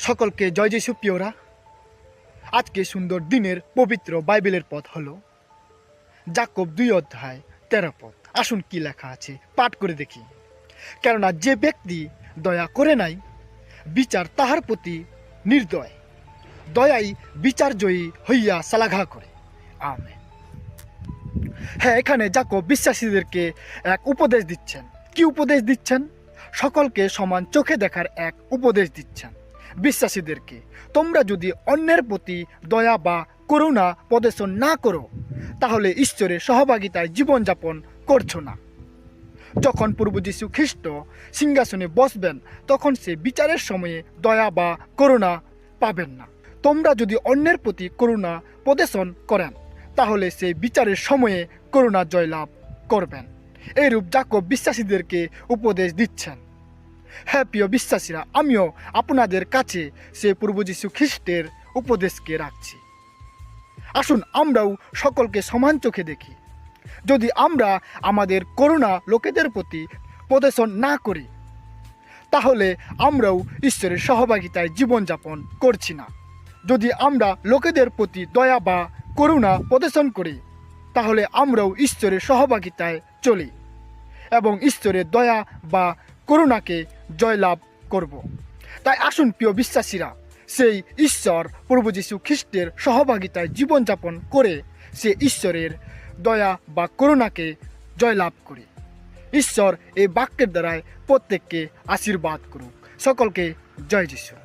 সকলকে জয় যিশু প্রিয়রা। আজকে সুন্দর দিনের পবিত্র বাইবেলের পথ হলো যাকব 2:13 পথ। আসুন কি লেখা আছে পাঠ করে দেখি। কেননা যে ব্যক্তি দয়া করে নাই, বিচার তাহার প্রতি নির্দয়, দয়াই বিচার জয়ী হইয়া সালাঘা করে। আমেন। হ্যাঁ, এখানে যাকব বিশ্বাসীদেরকে এক উপদেশ দিচ্ছেন। কি উপদেশ দিচ্ছেন? সকলকে সমান চোখে দেখার এক উপদেশ দিচ্ছেন বিশ্বাসীদেরকে। তোমরা যদি অন্যের প্রতি দয়া বা করুণা প্রদর্শন না করো, তাহলে ঈশ্বরের সহভাগিতায় জীবনযাপন করছো না। যখন প্রভু যীশু খ্রিস্ট সিংহাসনে বসবেন, তখন সে বিচারের সময়ে দয়া বা করুণা পাবেন না। তোমরা যদি অন্যের প্রতি করুণা প্রদর্শন করেন, তাহলে সে বিচারের সময়ে করুণা জয়লাভ করবেন। এইরূপ যাকব বিশ্বাসীদেরকে উপদেশ দিচ্ছেন। হ্যাঁ প্রিয় বিশ্বাসীরা, আমিও আপনাদের কাছে সে প্রভু যীশু খ্রিস্টের উপদেশকে রাখছি। আসুন আমরাও সকলকে সমান চোখে দেখি। যদি আমরা আমাদের করুণা লোকেদের প্রতি প্রদর্শন না করি, তাহলে আমরাও ঈশ্বরের সহভাগিতায় জীবনযাপন করছি না। যদি আমরা লোকেদের প্রতি দয়া বা করুণা প্রদর্শন করি, তাহলে আমরাও ঈশ্বরের সহভাগিতায় চলি এবং ঈশ্বরের দয়া বা করুণাকে জয়লাভ করব। তাই আসুন প্রিয় বিশ্বাসীরা, সেই ঈশ্বর প্রভু যীশু খ্রিস্টের সহভাগিতায় জীবনযাপন করে সে ঈশ্বরের দয়া বা করুণাকে জয়লাভ করি। ঈশ্বর এই বাক্যের দ্বারায় প্রত্যেককে আশীর্বাদ করুক। সকলকে জয় যিশু।